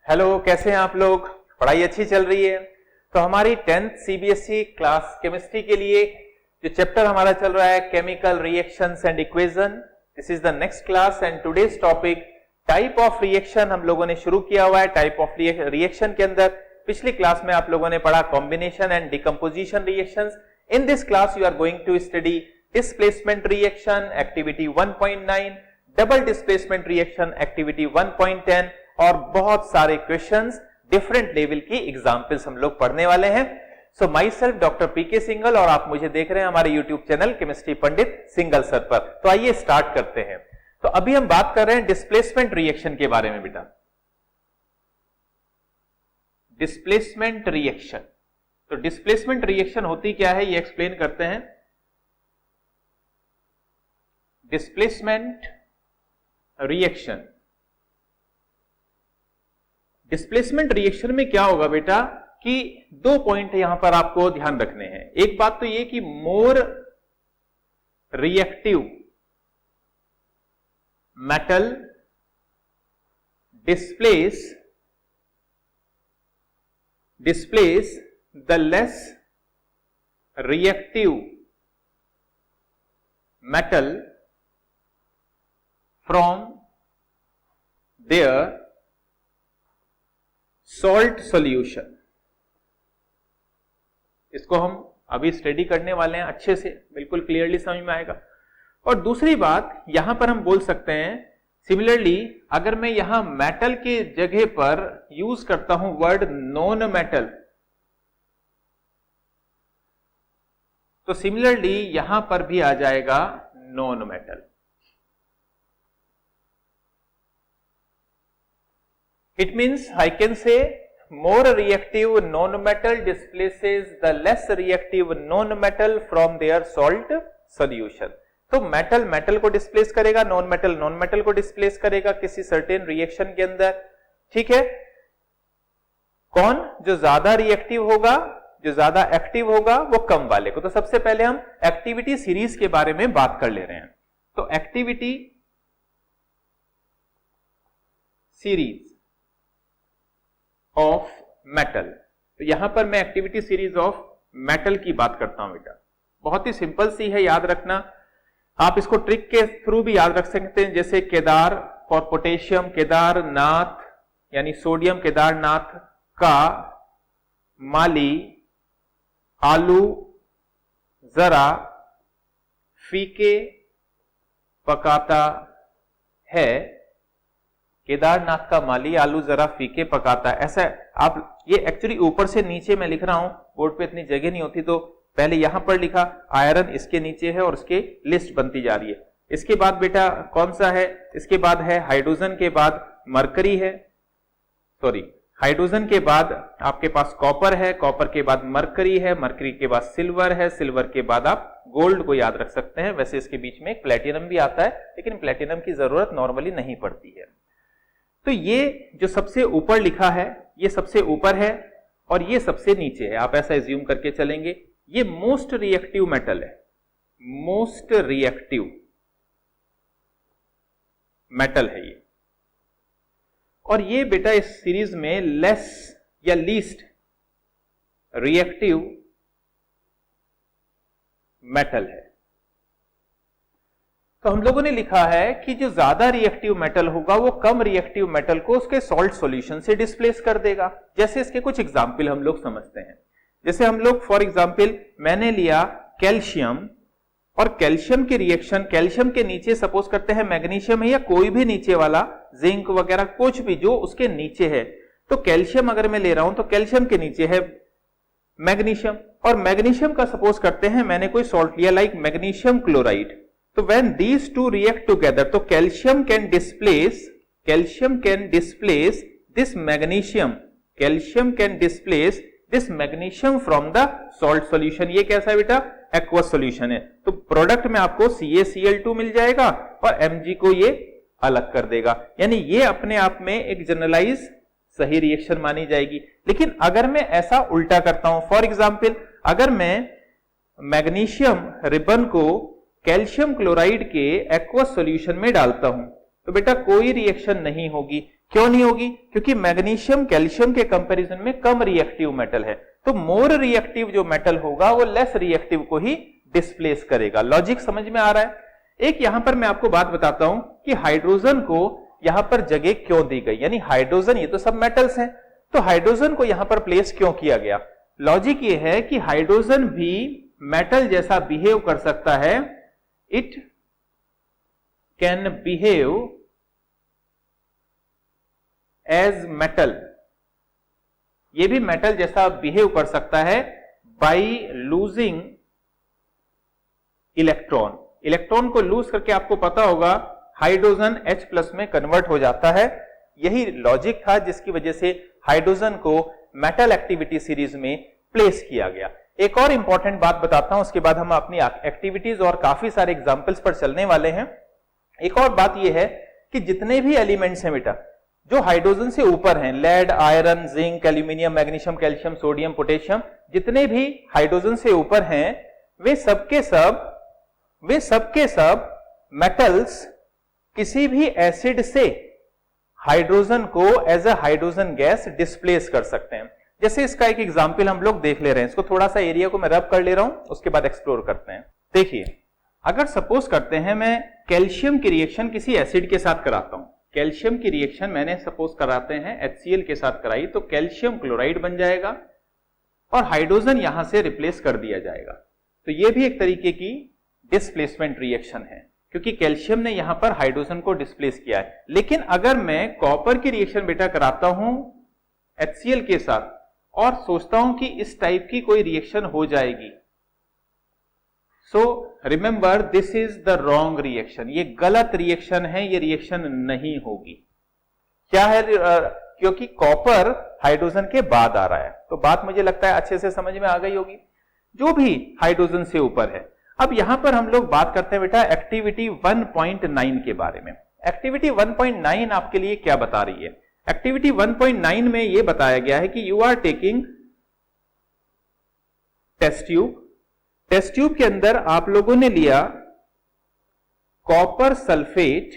Hello, कैसे हैं आप लोग? पढ़ाई अच्छी चल रही है? तो हमारी 10th सीबीएसई क्लास केमिस्ट्री के लिए जो चैप्टर हमारा चल रहा है chemical reactions and equation, this is the next class and today's topic type of reaction हम लोगों ने शुरू किया हुआ है। टाइप ऑफ रिएक्शन के अंदर पिछली क्लास में आप लोगों ने पढ़ा combination and decomposition reactions. In this class you are going to study displacement reaction activity 1.9, double displacement reaction activity 1.10 और बहुत सारे क्वेश्चंस डिफरेंट लेवल की एग्जांपल्स हम लोग पढ़ने वाले हैं। So myself doctor PK Singhal और आप मुझे देख रहे हैं हमारे YouTube channel chemistry Pandit Singhal sir पर। तो आइए स्टार्ट करते हैं। तो अभी हम बात कर रहे हैं डिस्प्लेसमेंट रिएक्शन के बारे में बेटा। डिस्प्लेसमेंट रिएक्शन, तो डिस्प्लेसमेंट रिएक्शन होती क्या है ये एक्सप्लेन करते हैं। डिस्प्लेसमेंट रिएक्शन, डिस्प्लेसमेंट रिएक्शन में क्या होगा बेटा कि दो पॉइंट यहां पर आपको ध्यान रखने हैं। एक बात तो ये कि more reactive metal displace the less reactive metal from their salt solution. इसको हम अभी स्टडी करने वाले हैं अच्छे से, बिल्कुल क्लियरली समझ में आएगा। और दूसरी बात यहां पर हम बोल सकते हैं सिमिलरली, अगर मैं यहां मेटल के जगह पर यूज करता हूं वर्ड नॉन मेटल, तो सिमिलरली यहां पर भी आ जाएगा non metal. It means I can say more reactive non-metal displaces the less reactive non-metal from their salt solution। तो मेटल मेटल को डिस्प्लेस करेगा, नॉन मेटल को डिस्प्लेस करेगा किसी सर्टेन रिएक्शन के अंदर, ठीक है। कौन? जो ज्यादा रिएक्टिव होगा, जो ज्यादा एक्टिव होगा वो कम वाले को। तो सबसे पहले हम एक्टिविटी सीरीज के बारे में बात कर ले रहे हैं। तो एक्टिविटी सीरीज ऑफ मेटल, तो यहां पर मैं एक्टिविटी सीरीज ऑफ मेटल की बात करता हूं बेटा। बहुत ही सिंपल सी है, याद रखना। आप इसको ट्रिक के थ्रू भी याद रख सकते हैं, जैसे केदार फॉर पोटेशियम, केदारनाथ यानी सोडियम केदारनाथ का माली आलू जरा फीके पकाता है। केदारनाथ का माली आलू जरा फीके पकाता है, ऐसा आप ये एक्चुअली ऊपर से नीचे मैं लिख रहा हूं, बोर्ड पे इतनी जगह नहीं होती, तो पहले यहां पर लिखा आयरन इसके नीचे है और उसके लिस्ट बनती जा रही है। इसके बाद बेटा कौन सा है? इसके बाद है हाइड्रोजन के बाद मरकरी है, सॉरी हाइड्रोजन के बाद आपके पास कॉपर है, कॉपर के बाद मरकरी है, मरकरी के बाद सिल्वर है, सिल्वर के बाद आप गोल्ड को याद रख सकते हैं। वैसे इसके बीच में प्लेटिनम भी आता है, लेकिन प्लेटिनम की जरूरत नॉर्मली नहीं पड़ती है। तो ये जो सबसे ऊपर लिखा है ये सबसे ऊपर है और ये सबसे नीचे है, आप ऐसा एज्यूम करके चलेंगे। ये मोस्ट रिएक्टिव मेटल है, मोस्ट रिएक्टिव मेटल है ये। और ये बेटा इस सीरीज में लेस या लीस्ट रिएक्टिव मेटल है। तो हम लोगों ने लिखा है कि जो ज्यादा रिएक्टिव मेटल होगा वो कम रिएक्टिव मेटल को उसके सॉल्ट सॉल्यूशन से डिस्प्लेस कर देगा। जैसे इसके कुछ एग्जांपल हम लोग समझते हैं। जैसे हम लोग फॉर एग्जांपल मैंने लिया कैल्शियम, और कैल्शियम की रिएक्शन, कैल्शियम के नीचे सपोज करते हैं मैग्नीशियम है या कोई भी नीचे वाला, जिंक वगैरह कुछ भी जो उसके नीचे है। तो कैल्शियम अगर मैं ले रहा हूं तो कैल्शियम के नीचे है मैग्नीशियम, और मैग्नीशियम का सपोज करते हैं मैंने कोई सॉल्ट लिया लाइक मैग्नीशियम क्लोराइड। तो when these two react together, तो calcium can displace this magnesium, calcium can displace this magnesium from the salt solution. ये कैसा है बेटा? एक्वस सॉल्यूशन है। तो प्रोडक्ट में आपको CaCl2 मिल जाएगा और Mg को ये अलग कर देगा, यानी ये अपने आप में एक जनरलाइज सही रिएक्शन मानी जाएगी। लेकिन अगर मैं ऐसा उल्टा करता हूं, फॉर एग्जाम्पल अगर मैं मैग्नीशियम रिबन को कैल्शियम क्लोराइड के एक्वस सॉल्यूशन में डालता हूं तो बेटा कोई रिएक्शन नहीं होगी, क्यों नहीं होगी? क्योंकि मैग्नीशियम कैल्शियम के कंपैरिजन में कम रिएक्टिव मेटल है, तो मोर रिएक्टिव जो मेटल होगा वो लेस रिएक्टिव को ही डिस्प्लेस करेगा। लॉजिक समझ में आ रहा है? एक यहां पर मैं आपको बात बताता हूं कि हाइड्रोजन को यहां पर जगह क्यों दी गई, यानी हाइड्रोजन, ये तो सब मेटल्स हैं, तो हाइड्रोजन को यहां पर प्लेस क्यों किया गया? लॉजिक ये है कि हाइड्रोजन भी मेटल जैसा बिहेव कर सकता है, it can behave as metal, ये भी मेटल जैसा बिहेव कर सकता है बाई लूजिंग इलेक्ट्रॉन। इलेक्ट्रॉन को लूज करके आपको पता होगा हाइड्रोजन H+ में कन्वर्ट हो जाता है। यही लॉजिक था जिसकी वजह से हाइड्रोजन को मेटल एक्टिविटी सीरीज में प्लेस किया गया। एक और इंपॉर्टेंट बात बताता हूं, उसके बाद हम अपनी एक्टिविटीज और काफी सारे एग्जांपल्स पर चलने वाले हैं। एक और बात यह है कि जितने भी एलिमेंट्स हैं बेटा जो हाइड्रोजन से ऊपर हैं, lead, iron, zinc, aluminium, magnesium, calcium, sodium, potassium, जितने भी हाइड्रोजन से ऊपर हैं वे सबके सब मेटल्स किसी भी एसिड से हाइड्रोजन को as a hydrogen gas displace कर सकते हैं। जैसे इसका एक एग्जांपल हम लोग देख ले रहे हैं, इसको थोड़ा सा एरिया को मैं रब कर ले रहा हूं, उसके बाद एक्सप्लोर करते हैं। देखिए, अगर सपोज करते हैं मैं कैल्शियम की रिएक्शन किसी एसिड के साथ कराता हूं, कैल्शियम की रिएक्शन मैंने सपोज कराते हैं HCl के साथ कराई, तो कैल्शियम क्लोराइड बन जाएगा और हाइड्रोजन यहां से रिप्लेस कर दिया जाएगा। तो यह भी एक तरीके की डिस्प्लेसमेंट रिएक्शन है, क्योंकि कैल्शियम ने यहां पर हाइड्रोजन को डिस्प्लेस किया है। लेकिन अगर मैं कॉपर की रिएक्शन बेटा कराता हूं HCl के साथ और सोचता हूं कि इस टाइप की कोई रिएक्शन हो जाएगी, so remember this is the wrong reaction, ये गलत रिएक्शन है, ये रिएक्शन नहीं होगी। क्या है? क्योंकि कॉपर हाइड्रोजन के बाद आ रहा है, तो बात मुझे लगता है अच्छे से समझ में आ गई होगी, जो भी हाइड्रोजन से ऊपर है। अब यहां पर हम लोग बात करते हैं बेटा एक्टिविटी 1.9 के बारे में। एक्टिविटी 1.9 आपके लिए क्या बता रही है? एक्टिविटी 1.9 में यह बताया गया है कि you are taking test tube, test tube के अंदर आप लोगों ने लिया कॉपर सल्फेट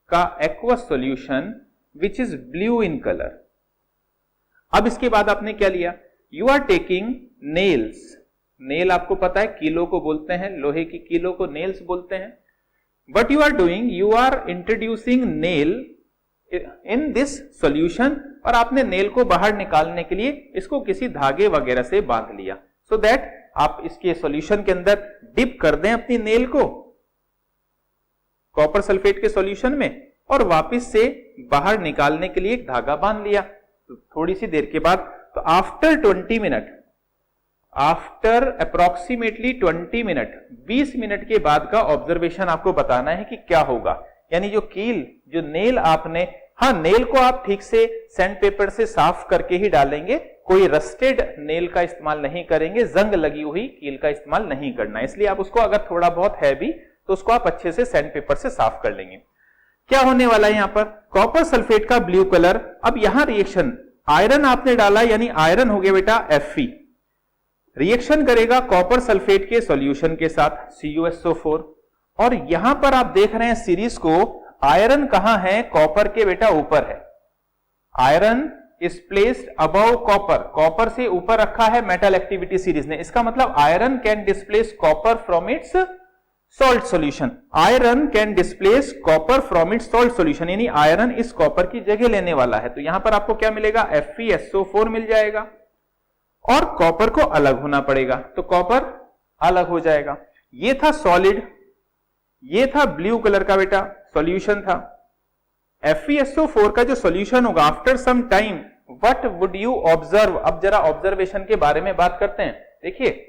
का aqueous solution which is blue in colour. अब इसके बाद आपने क्या लिया? You are taking nails, nail आपको पता है किलो को बोलते हैं, लोहे की किलो को नेल्स बोलते हैं। What you are doing, you are introducing nail in this solution, और आपने नेल को बाहर निकालने के लिए इसको किसी धागे वगैरह से बांध लिया, सो दैट आप इसके सॉल्यूशन के अंदर डिप कर दें अपनी नेल को कॉपर सल्फेट के सॉल्यूशन में, और वापस से बाहर निकालने के लिए एक धागा बांध लिया। तो थोड़ी सी देर के बाद, तो after 20 minute, after approximately 20 minute, 20 minute के बाद का ऑब्जर्वेशन आपको बताना है कि क्या होगा। यानी जो कील, जो नेल आपने, हाँ नेल को आप ठीक से सैंड पेपर से साफ करके ही डालेंगे, कोई रस्टेड नेल का इस्तेमाल नहीं करेंगे, जंग लगी हुई कील का इस्तेमाल नहीं करना, इसलिए आप उसको अगर थोड़ा बहुत है भी तो उसको आप अच्छे से सैंड पेपर से साफ कर लेंगे। क्या होने वाला है यहां पर? कॉपर सल्फेट का ब्लू कलर। अब यहां रिएक्शन, आयरन आपने डाला यानी आयरन हो गया बेटा Fe, रिएक्शन करेगा कॉपर सल्फेट के सॉल्यूशन के साथ CuSO4, और यहां पर आप देख रहे हैं सीरीज को, आयरन कहां है? कॉपर के बेटा ऊपर है, iron is placed above copper, copper से ऊपर रखा है मेटल एक्टिविटी सीरीज ने। इसका मतलब iron can displace copper from its salt solution, iron can displace copper from its salt solution, यानी आयरन इस कॉपर की जगह लेने वाला है। तो यहां पर आपको क्या मिलेगा? FeSO4 मिल जाएगा, और कॉपर को अलग होना पड़ेगा, तो कॉपर अलग हो जाएगा। ये था सॉलिड, ये था ब्लू कलर का बेटा सॉल्यूशन था। FeSO4 का जो सॉल्यूशन होगा after some time, what would you observe? अब जरा ऑब्जर्वेशन के बारे में बात करते हैं। देखिए,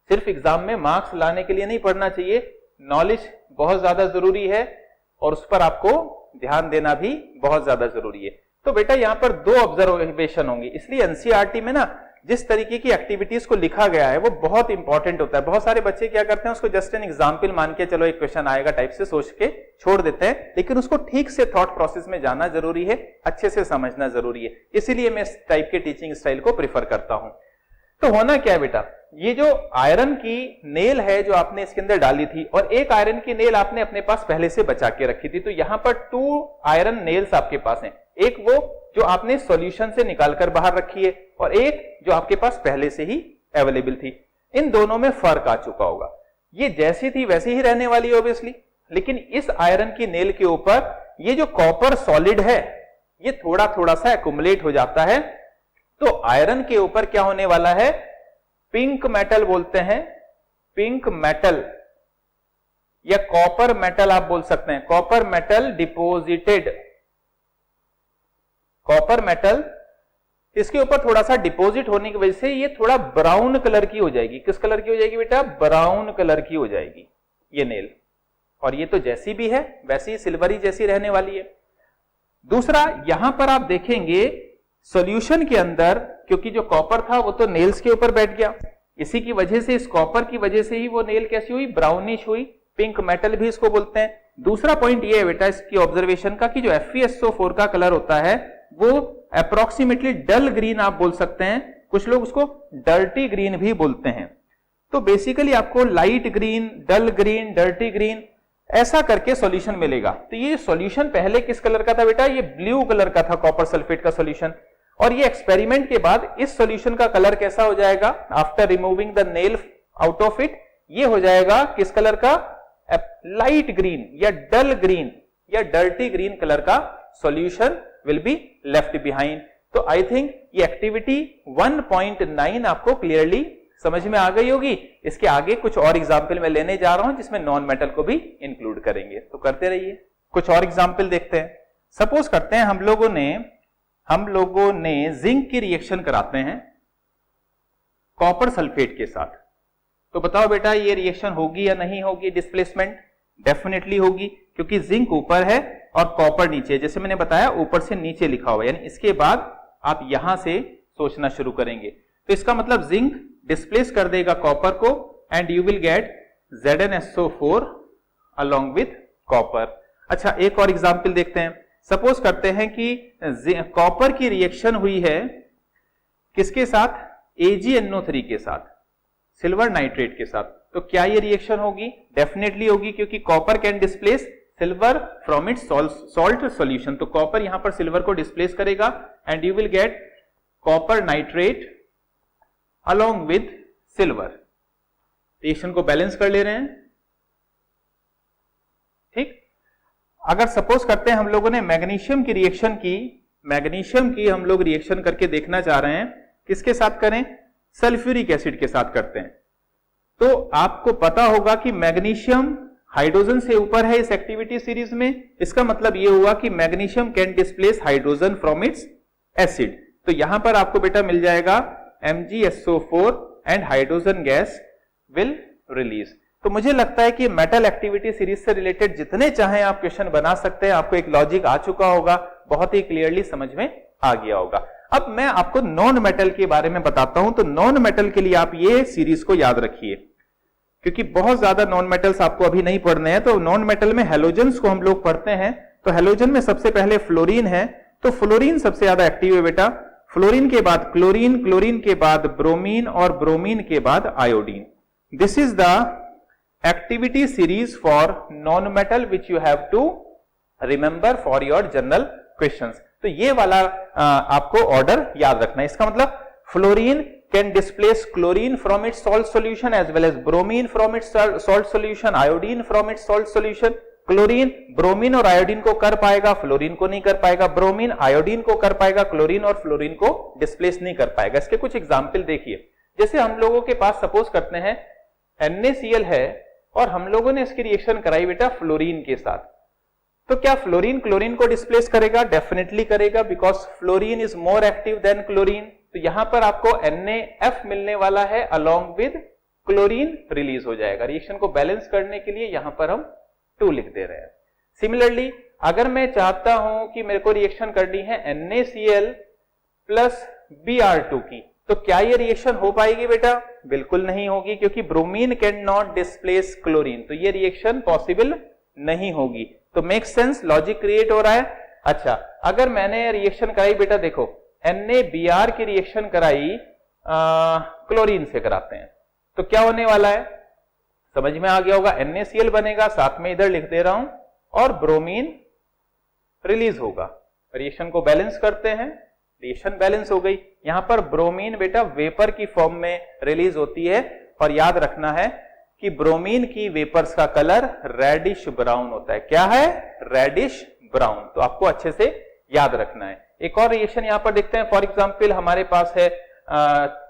सिर्फ एग्जाम में मार्क्स लाने के लिए नहीं पढ़ना चाहिए, नॉलेज बहुत ज्यादा जरूरी है और उस पर आपको ध्यान देना भी बहुत ज्यादा जरूरी है। तो बेटा यहां पर 2 ऑब्जर्वेशन होंगे, इसलिए एनसीईआरटी में ना जिस तरीके की एक्टिविटीज को लिखा गया है वो बहुत इंपॉर्टेंट होता है। बहुत सारे बच्चे क्या करते हैं, उसको जस्ट एन एग्जाम्पल मान के चलो एक क्वेश्चन आएगा टाइप से सोच के छोड़ देते हैं, लेकिन उसको ठीक से थॉट प्रोसेस में जाना जरूरी है, अच्छे से समझना जरूरी है। इसीलिए मैं इस टाइप के टीचिंग स्टाइल को प्रिफर करता हूं। तो होना क्या है बेटा, ये जो आयरन की नेल है जो आपने इसके अंदर डाली थी और एक आयरन की नेल आपने अपने पास पहले से बचा के रखी थी, तो यहां पर 2 आयरन नेल्स आपके पास हैं, एक वो जो आपने सॉल्यूशन से निकालकर बाहर रखी है और एक जो आपके पास पहले से ही अवेलेबल थी। इन दोनों में फर्क आ चुका होगा, ये जैसी थी वैसी ही रहने वाली है ऑब्वियसली, लेकिन इस आयरन की नेल के ऊपर ये जो कॉपर सॉलिड है ये थोड़ा थोड़ा सा एक्युमुलेट हो जाता है, तो आयरन के ऊपर क्या होने वाला है, पिंक मेटल बोलते हैं, पिंक मेटल या कॉपर मेटल आप बोल सकते हैं, copper metal deposited, copper metal इसके ऊपर थोड़ा सा डिपॉजिट होने की वजह से ये थोड़ा ब्राउन कलर की हो जाएगी। किस कलर की हो जाएगी बेटा, ब्राउन कलर की हो जाएगी ये नेल, और ये तो जैसी भी है वैसी सिल्वरी जैसी रहने वाली है। दूसरा, यहां पर आप देखेंगे सॉल्यूशन के अंदर, क्योंकि जो कॉपर था वो तो नेल्स के ऊपर बैठ गया, इसी की वजह से, इस कॉपर की वजह से ही वो नेल कैसी हुई, ब्राउनिश हुई, पिंक मेटल भी इसको बोलते हैं। दूसरा पॉइंट ये है बेटा इसकी ऑब्जर्वेशन का कि जो FeSO4 का कलर होता है वो अप्रोक्सीमेटली डल ग्रीन आप बोल सकते हैं, कुछ लोग उसको डर्टी ग्रीन भी बोलते हैं। तो बेसिकली आपको लाइट ग्रीन, डल ग्रीन, डर्टी ग्रीन ऐसा करके सॉल्यूशन मिलेगा। तो ये सॉल्यूशन पहले किस कलर का था बेटा, ये ब्लू कलर का था कॉपर सल्फेट का सॉल्यूशन, और ये एक्सपेरिमेंट के बाद इस सॉल्यूशन का कलर कैसा हो जाएगा, after removing the nail out of it, ये हो जाएगा किस कलर का, लाइट ग्रीन या डल ग्रीन या डर्टी ग्रीन कलर का solution will be left behind. तो आई थिंक ये एक्टिविटी 1.9 आपको क्लियरली समझ में आ गई होगी। इसके आगे कुछ और एग्जाम्पल मैं लेने जा रहा हूं जिसमें नॉन मेटल को भी इंक्लूड करेंगे, तो करते रहिए। कुछ और एग्जाम्पल देखते हैं। सपोज करते हैं हम लोगों ने जिंक की रिएक्शन कराते हैं कॉपर सल्फेट के साथ, तो बताओ बेटा ये रिएक्शन होगी या नहीं होगी, डिस्प्लेसमेंट डेफिनेटली होगी, क्योंकि जिंक ऊपर है और कॉपर नीचे, जैसे मैंने बताया ऊपर से नीचे लिखा हुआ है, यानी इसके बाद आप यहां से सोचना शुरू करेंगे, तो इसका मतलब जिंक डिस्प्लेस कर देगा कॉपर को and you will get ZnSO4 along with copper. अच्छा, एक और एग्जांपल देखते हैं। सपोज करते हैं कि कॉपर की रिएक्शन हुई है किसके साथ, AgNO3 के साथ, सिल्वर नाइट्रेट के साथ, तो क्या ये रिएक्शन होगी, डेफिनेटली होगी, क्योंकि copper can displace silver from its salt solution, तो कॉपर यहां पर सिल्वर को डिस्प्लेस करेगा and you will get copper nitrate along with silver. Reaction को बैलेंस कर ले रहे हैं, ठीक। अगर सपोज करते हैं हम लोगों ने मैग्नीशियम की रिएक्शन की, मैग्नीशियम की हम लोग रिएक्शन करके देखना चाह रहे हैं, किसके साथ करें, सल्फ्यूरिक एसिड के साथ करते हैं, तो आपको पता होगा कि मैग्नीशियम हाइड्रोजन से ऊपर है इस एक्टिविटी सीरीज में, इसका मतलब यह हुआ कि magnesium can displace hydrogen from its acid, तो यहां पर आपको बेटा मिल जाएगा MgSO4 and hydrogen gas will release. तो मुझे लगता है कि मेटल एक्टिविटी सीरीज से रिलेटेड जितने चाहें आप क्वेश्चन बना सकते हैं, आपको एक लॉजिक आ चुका होगा, बहुत ही क्लियरली समझ में आ गया होगा। अब मैं आपको नॉन मेटल के बारे में बताता हूं, तो नॉन मेटल के लिए आप ये सीरीज को याद रखिए, क्योंकि बहुत ज्यादा नॉन मेटल्स आपको अभी नहीं पढ़ने हैं। तो नॉन मेटल में हेलोजन्स को हम लोग पढ़ते हैं, तो हेलोजन में सबसे पहले फ्लोरीन है, तो फ्लोरीन सबसे ज्यादा एक्टिव है बेटा, फ्लोरीन के बाद क्लोरीन, क्लोरीन के बाद ब्रोमीन और ब्रोमीन के बाद iodine. This is the activity series for non metal which you have to remember for your general questions. तो ये वाला आपको ऑर्डर याद रखना है। इसका मतलब fluorine can displace chlorine from its salt solution as well as bromine from its salt solution, iodine from its salt solution. Chlorine bromine और आयोडीन को कर पाएगा, फ्लोरीन को नहीं कर पाएगा, ब्रोमीन आयोडीन को कर पाएगा, क्लोरीन और फ्लोरीन को डिस्प्लेस नहीं कर पाएगा। इसके कुछ एग्जाम्पल देखिए, जैसे हम लोगों के पास सपोज करते हैं NaCl है और हम लोगों ने इसकी रिएक्शन कराई बेटा फ्लोरीन के साथ, तो क्या फ्लोरीन क्लोरीन को डिस्प्लेस करेगा, डेफिनेटली करेगा, because fluorine is more active than chlorine. तो यहां पर आपको NaF मिलने वाला है अलोंग विद क्लोरीन रिलीज हो जाएगा। रिएक्शन को बैलेंस करने के लिए यहां पर हम 2 लिख दे रहे हैं। सिमिलरली अगर मैं चाहता हूं कि मेरे को रिएक्शन करनी है NaCl प्लस Br2 की, तो क्या ये रिएक्शन हो पाएगी बेटा, बिल्कुल नहीं होगी, क्योंकि bromine can not displace chlorine, तो ये रिएक्शन पॉसिबल नहीं होगी। तो मेक सेंस, लॉजिक क्रिएट हो रहा है। अच्छा, अगर मैंने रिएक्शन कराई बेटा, देखो NaBr की रिएक्शन कराई क्लोरीन से कराते हैं, तो क्या होने वाला है, समझ में आ गया होगा, NaCl बनेगा, साथ में इधर लिख दे रहा हूं, और ब्रोमीन रिलीज होगा। रिएक्शन को बैलेंस करते हैं, रिएक्शन बैलेंस हो गई। यहां पर ब्रोमीन बेटा वेपर की फॉर्म में रिलीज होती है, और याद रखना है कि ब्रोमीन की वेपर्स का कलर रेडिश ब्राउन होता है। क्या है, रेडिश ब्राउन। तो आपको अच्छे से याद रखना है। एक और रिएक्शन यहां पर देखते हैं, फॉर एग्जांपल हमारे पास है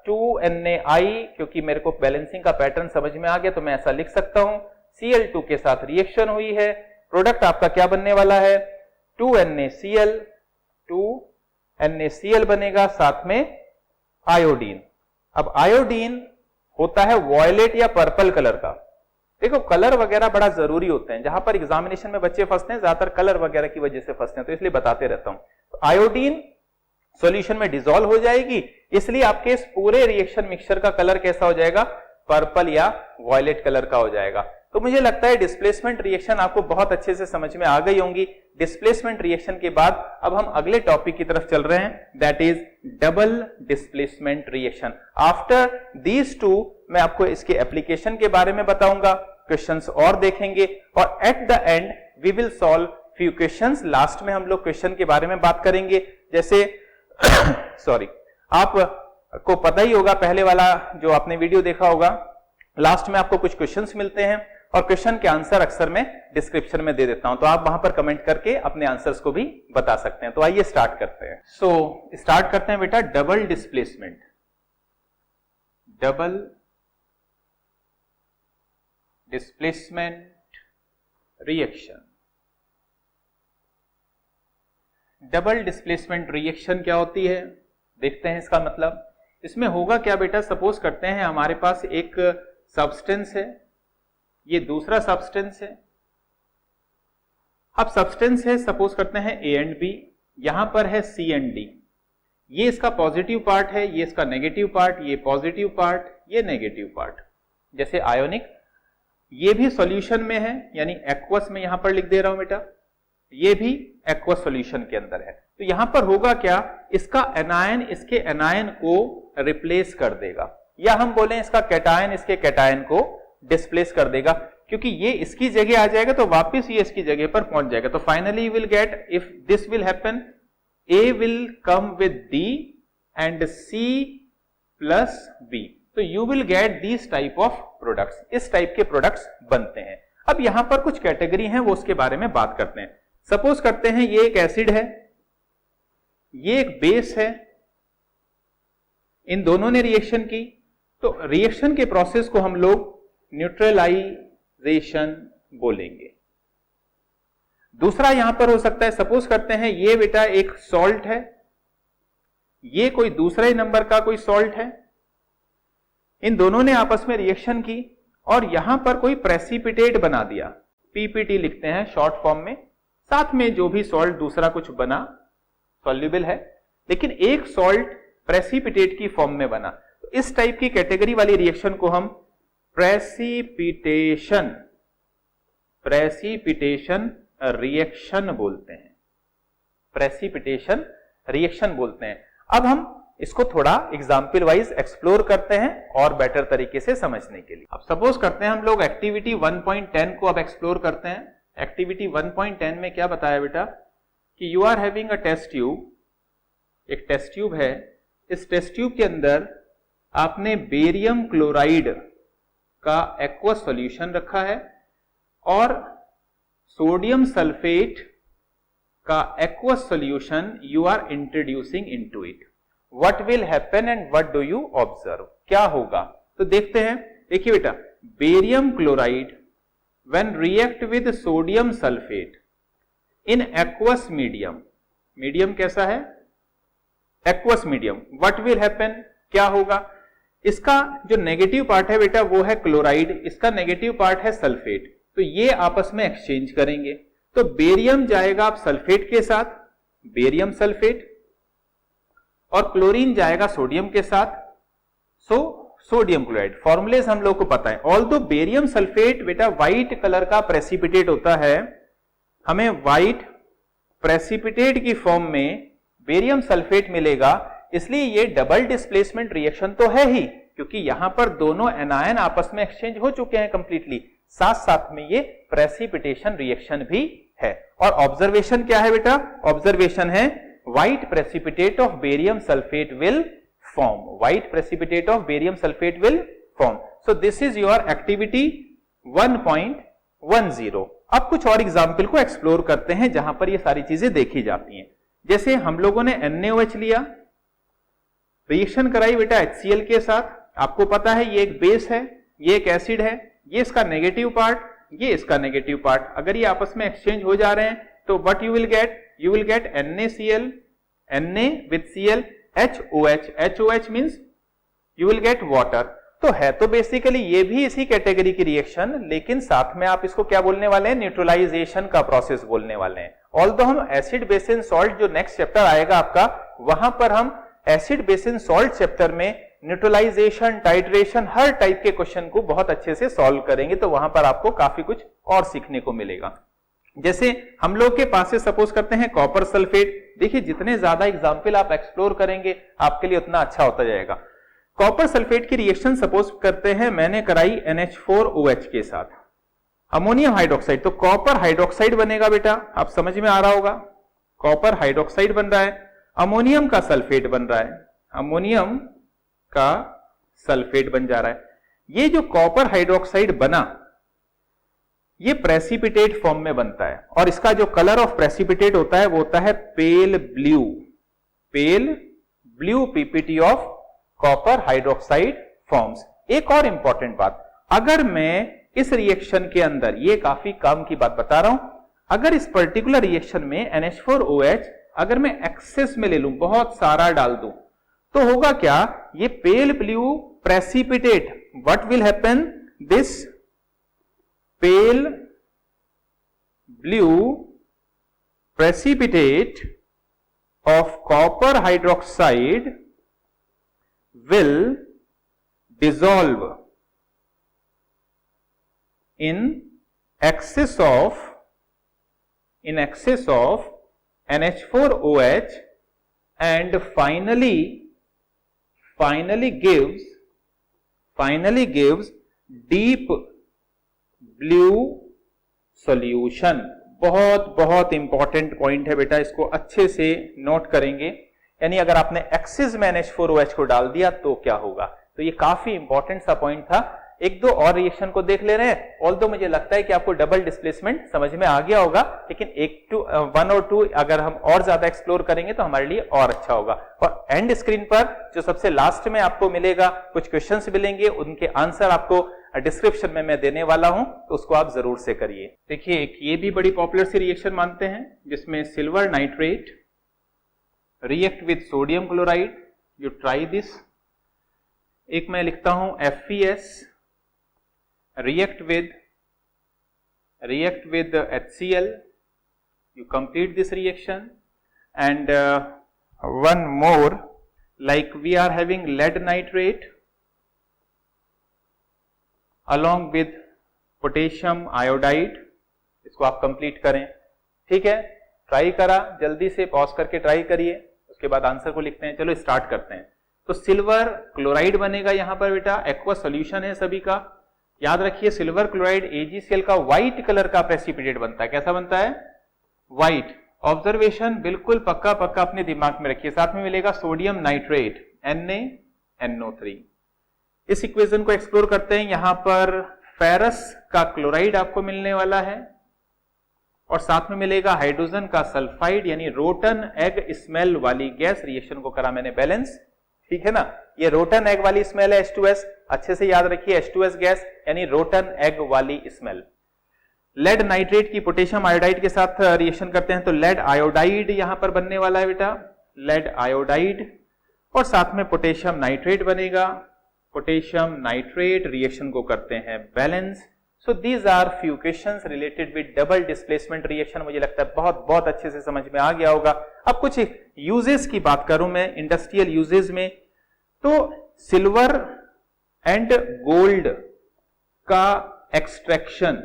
2NaI, क्योंकि मेरे को बैलेंसिंग का पैटर्न समझ में आ गया तो मैं ऐसा लिख सकता हूं, Cl2 के साथ रिएक्शन हुई है, प्रोडक्ट आपका क्या बनने वाला है, 2NaCl बनेगा, साथ में आयोडीन। अब आयोडीन होता है वॉयलेट या पर्पल कलर का। देखो कलर वगैरह बड़ा जरूरी होते हैं, जहां पर एग्जामिनेशन में बच्चे फंसते हैं ज्यादातर कलर वगैरह की वजह से फंसते हैं, तो इसलिए बताते रहता हूं। तो आयोडीन सॉल्यूशन में डिसॉल्व हो जाएगी, इसलिए आपके इस पूरे रिएक्शन मिक्सचर का कलर कैसा हो जाएगा, पर्पल या वॉयलेट कलर का हो जाएगा। तो मुझे लगता है डिस्प्लेसमेंट रिएक्शन आपको बहुत अच्छे से समझ में आ गई होंगी। डिस्प्लेसमेंट रिएक्शन के बाद अब हम अगले टॉपिक की तरफ चल रहे हैं, that is double displacement reaction. After these two मैं आपको इसके एप्लीकेशन के बारे में बताऊंगा, क्वेश्चंस और देखेंगे, और at the end we will solve few questions. Last में हम लोग क्वेश्चन के बारे में बात करेंगे, जैसे सॉरी आपको पता ही होगा, पहले वाला जो आपने वीडियो देखा होगा, लास्ट में आपको कुछ क्वेश्चंस मिलते हैं और क्वेश्चन के आंसर अक्सर मैं डिस्क्रिप्शन में दे देता हूं, तो आप वहां पर कमेंट करके अपने आंसर्स को भी बता सकते हैं। तो आइए स्टार्ट करते हैं। स्टार्ट करते हैं बेटा double displacement. Double displacement reaction. Double displacement reaction क्या होती है, देखते हैं इसका मतलब। इसमें होगा क्या बेटा, सपोज करते हैं हमारे पास एक सब्सटेंस है, ये दूसरा सब्सटेंस है। अब सब्सटेंस है, सपोज करते हैं A एंड B, यहां पर है C एंड D। ये इसका पॉजिटिव पार्ट है, ये इसका नेगेटिव पार्ट, ये पॉजिटिव पार्ट, ये नेगेटिव पार्ट। जैसे आयोनिक, ये भी सॉल्यूशन में है, यानी एक्वस में यहां पर लिख दे रहा हूं बेटा, ये भी एक्वस सॉल्यूशन के अंदर है। तो यहां पर होगा क्या, इसका एनायन इसके एनायन को रिप्लेस कर देगा, या हम बोलें इसका कैटायन इसके कैटायन को डिस्प्लेस कर देगा, क्योंकि ये इसकी जगह आ जाएगा तो वापस ये इसकी जगह पर पहुंच जाएगा। तो finally you will get, if this will happen, A will come with D and C plus B, तो you will get these type of products, इस टाइप के प्रोडक्ट्स बनते हैं। अब यहां पर कुछ कैटेगरी हैं, वो उसके बारे में बात करते हैं। सपोज करते हैं ये एक एसिड है, ये एक बेस है, इन दोनों ने रिएक्शन की, तो रिएक्शन के प्रोसेस को हम लोग न्यूट्रलाइजेशन बोलेंगे। दूसरा यहां पर हो सकता है, सपोज करते हैं ये बेटा एक सॉल्ट है, ये कोई दूसरा ही नंबर का कोई सॉल्ट है, इन दोनों ने आपस में रिएक्शन की और यहां पर कोई प्रेसिपिटेट बना दिया, पीपीटी लिखते हैं शॉर्ट फॉर्म में, साथ में जो भी सॉल्ट दूसरा कुछ बना सॉल्युबल है, लेकिन एक सॉल्ट प्रेसिपिटेट की फॉर्म में बना। तो इस टाइप की कैटेगरी वाली रिएक्शन को हम प्रेसिपिटेशन रिएक्शन बोलते हैं, प्रेसिपिटेशन रिएक्शन बोलते हैं। अब हम इसको थोड़ा एग्जाम्पल वाइज एक्सप्लोर करते हैं और बेटर तरीके से समझने के लिए। अब सपोज करते हैं हम लोग एक्टिविटी 1.10 को अब एक्सप्लोर करते हैं। एक्टिविटी 1.10 में क्या बताया बेटा कि you are having a test tube, एक टेस्ट ट्यूब है, इस टेस्ट ट्यूब के अंदर आपने बेरियम क्लोराइड का एक्वस सॉल्यूशन रखा है और सोडियम सल्फेट का aqueous solution you are introducing into it. What will happen and what do you observe, क्या होगा? तो देखते हैं। देखिए बेटा, barium chloride when react with sodium sulphate in aqueous medium, medium कैसा है? Aqueous medium. What will happen, क्या होगा? इसका जो नेगेटिव पार्ट है बेटा वो है क्लोराइड, इसका नेगेटिव पार्ट है सल्फेट, तो ये आपस में एक्सचेंज करेंगे। तो बेरियम जाएगा आप सल्फेट के साथ, बेरियम सल्फेट, और क्लोरीन जाएगा सोडियम के साथ, सोडियम क्लोराइड। फॉर्मुलेज हम लोग को पता है। ऑल्दो बेरियम सल्फेट बेटा व्हाइट कलर का प्रेसिपिटेट होता है, हमें व्हाइट प्रेसिपिटेट की फॉर्म में बेरियम सल्फेट मिलेगा, इसलिए ये डबल डिस्प्लेसमेंट रिएक्शन तो है ही, क्योंकि यहां पर दोनों एनायन आपस में एक्सचेंज हो चुके हैं कंप्लीटली, साथ साथ में ये प्रेसिपिटेशन रिएक्शन भी है। और ऑब्जर्वेशन क्या है बेटा? ऑब्जर्वेशन है white precipitate of barium sulphate will form, white precipitate of barium sulphate will form. So this is your activity 1.10। अब कुछ और एग्जाम्पल को एक्सप्लोर करते हैं जहां पर ये सारी चीजें देखी जाती हैं। जैसे हम लोगों ने NaOH लिया, रिएक्शन कराई बेटा HCl के साथ, आपको पता है ये एक बेस है, ये एक एसिड है, ये इसका नेगेटिव पार्ट, ये इसका नेगेटिव पार्ट, अगर ये आपस में एक्सचेंज हो जा रहे हैं तो what you will get? You will get NaCl, Na with Cl, HOH, HOH means you will get water. तो है तो बेसिकली ये भी इसी कैटेगरी की रिएक्शन, लेकिन साथ में आप इसको क्या बोलने वाले हैं? न्यूट्रलाइजेशन का प्रोसेस बोलने वाले हैं। ऑल्दो हम एसिड बेस एंड सॉल्ट जो नेक्स्ट चैप्टर आएगा आपका, वहां पर हम acid base and salt chapter में न्यूट्रलाइजेशन, टाइट्रेशन, हर टाइप के क्वेश्चन को बहुत अच्छे से सॉल्व करेंगे, तो वहां पर आपको काफी कुछ और सीखने को मिलेगा। जैसे हम लोग के पास से सपोज करते हैं कॉपर सल्फेट, देखिए जितने ज्यादा एग्जाम्पल आप एक्सप्लोर करेंगे आपके लिए उतना अच्छा होता जाएगा। कॉपर सल्फेट की रिएक्शन सपोज करते हैं मैंने कराई NH4OH के साथ, अमोनियम हाइड्रोक्साइड, तो कॉपर हाइड्रोक्साइड बनेगा बेटा, आप समझ में आ रहा होगा, कॉपर हाइड्रोक्साइड बन रहा है, अमोनियम का सल्फेट बन रहा है, अमोनियम का सल्फेट बन जा रहा है। ये जो कॉपर हाइड्रोक्साइड बना ये प्रेसिपिटेट फॉर्म में बनता है, और इसका जो कलर ऑफ प्रेसिपिटेट होता है वो होता है pale blue, pale blue PPT of copper hydroxide forms. एक और इंपॉर्टेंट बात, अगर मैं इस रिएक्शन के अंदर, ये काफी काम की बात बता रहा हूं, अगर इस पर्टिकुलर रिएक्शन में NH4OH अगर मैं एक्सेस में ले लूं, बहुत सारा डाल दूं, तो होगा क्या? ये pale blue precipitate, what will happen? This pale blue precipitate of copper hydroxide will dissolve in excess of NH4OH and finally gives deep blue solution। बहुत इंपॉर्टेंट पॉइंट है बेटा, इसको अच्छे से नोट करेंगे। यानी अगर आपने एक्सिस में NH4OH को डाल दिया तो क्या होगा, तो ये काफी इंपॉर्टेंट सा पॉइंट था। एक दो और रिएक्शन को देख ले रहे हैं, ऑल्दो मुझे लगता है कि आपको डबल डिस्प्लेसमेंट समझ में आ गया होगा, लेकिन वन और टू अगर हम और ज्यादा एक्सप्लोर करेंगे तो हमारे लिए और अच्छा होगा। और एंड स्क्रीन पर जो सबसे लास्ट में आपको मिलेगा, कुछ क्वेश्चंस मिलेंगे, उनके आंसर आपको डिस्क्रिप्शन में मैं देने वाला हूं, तो उसको आप जरूर से करिए। देखिए एक ये भी बड़ी पॉपुलर सी रिएक्शन मानते हैं जिसमें silver nitrate react with sodium chloride, you try this. एक मैं लिखता हूं FeS react with HCl, you complete this reaction। and one more, like we are having lead nitrate along with potassium iodide, इसको आप complete करें। ठीक है, try करा, जल्दी से पॉज करके ट्राई करिए, उसके बाद आंसर को लिखते हैं। चलो स्टार्ट करते हैं। तो सिल्वर क्लोराइड बनेगा यहां पर बेटा, एक्वा सॉल्यूशन है सभी का। याद रखिए सिल्वर क्लोराइड AgCl का व्हाइट कलर का प्रेसिपिटेट बनता है। कैसा बनता है? व्हाइट। ऑब्जर्वेशन बिल्कुल पक्का अपने दिमाग में रखिए। साथ में मिलेगा सोडियम नाइट्रेट NaNO3। इस इक्वेशन को एक्सप्लोर करते हैं। यहां पर फेरस का क्लोराइड आपको मिलने वाला है और साथ में मिलेगा हाइड्रोजन का सल्फाइड, यानी रोटन एग स्मेल वाली गैस। रिएक्शन को करा मैंने बैलेंस, ठीक है ना। ये रोटन एग वाली स्मेल है H2S, अच्छे से याद रखिए H2S गैस यानी रोटन एग वाली स्मेल। लेड नाइट्रेट की पोटेशियम आयोडाइड के साथ रिएक्शन करते हैं तो लेड आयोडाइड यहां पर बनने वाला है बेटा, लेड आयोडाइड, और साथ में पोटेशियम नाइट्रेट बनेगा, पोटेशियम नाइट्रेट। रिएक्शन को करते हैं balance. So these are few questions related with double displacement reaction. मुझे लगता है बहुत अच्छे से समझ में आ गया होगा। अब कुछ यूजेस की बात करूं मैं इंडस्ट्रियल यूजेस में, तो सिल्वर एंड गोल्ड का एक्सट्रैक्शन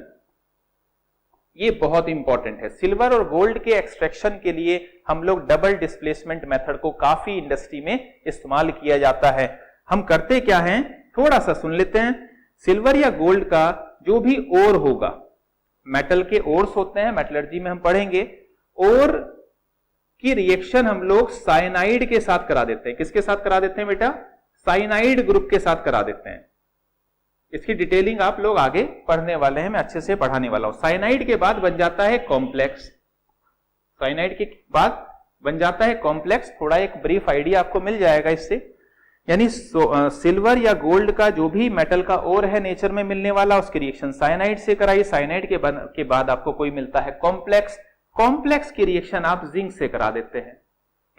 ये बहुत इंपॉर्टेंट है। सिल्वर और गोल्ड के एक्सट्रैक्शन के लिए हम लोग डबल डिस्प्लेसमेंट मेथड को काफी इंडस्ट्री में इस्तेमाल किया जाता है। हम करते क्या हैं, थोड़ा सा सुन लेते हैं। सिल्वर या गोल्ड का जो भी ओर होगा, मेटल के ओर्स होते हैं, मेटलर्जी में हम पढ़ेंगे, ओर की रिएक्शन हम लोग साइनाइड के साथ करा देते हैं। किसके साथ करा देते हैं बेटा? साइनाइड ग्रुप के साथ करा देते हैं। इसकी डिटेलिंग आप लोग आगे पढ़ने वाले हैं, मैं अच्छे से पढ़ाने वाला हूं। साइनाइड के बाद बन जाता है कॉम्प्लेक्स, साइनाइड के बाद बन जाता है कॉम्प्लेक्स। थोड़ा एक ब्रीफ आइडिया आपको मिल जाएगा इससे। यानी सिल्वर या गोल्ड का जो भी मेटल का ओर है नेचर में मिलने वाला, उसकी रिएक्शन साइनाइड से कराई, साइनाइड के बाद आपको कोई मिलता है कॉम्प्लेक्स। कॉम्प्लेक्स की रिएक्शन आप जिंक से करा देते हैं,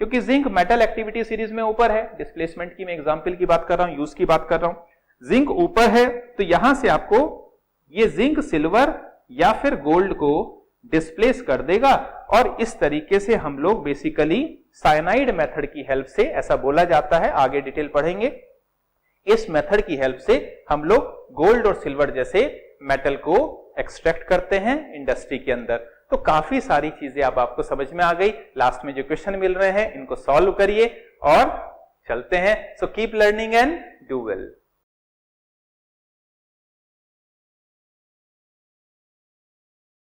क्योंकि जिंक मेटल एक्टिविटी सीरीज में ऊपर है। डिस्प्लेसमेंट की मैं एग्जांपल की बात कर रहा हूं, यूज की बात कर रहा हूं। जिंक ऊपर है तो यहां से आपको ये जिंक सिल्वर या फिर गोल्ड को डिस्प्लेस कर देगा, और इस तरीके से हम लोग बेसिकली साइनाइड मेथड की हेल्प से, ऐसा बोला जाता है, आगे डिटेल पढ़ेंगे, इस मेथड की हेल्प से हम लोग गोल्ड और सिल्वर जैसे मेटल को एक्सट्रैक्ट करते हैं इंडस्ट्री के अंदर। तो काफी सारी चीजें अब आपको समझ में आ गई। लास्ट में जो क्वेश्चन मिल रहे हैं इनको सॉल्व करिए और चलते हैं। So keep learning and do well.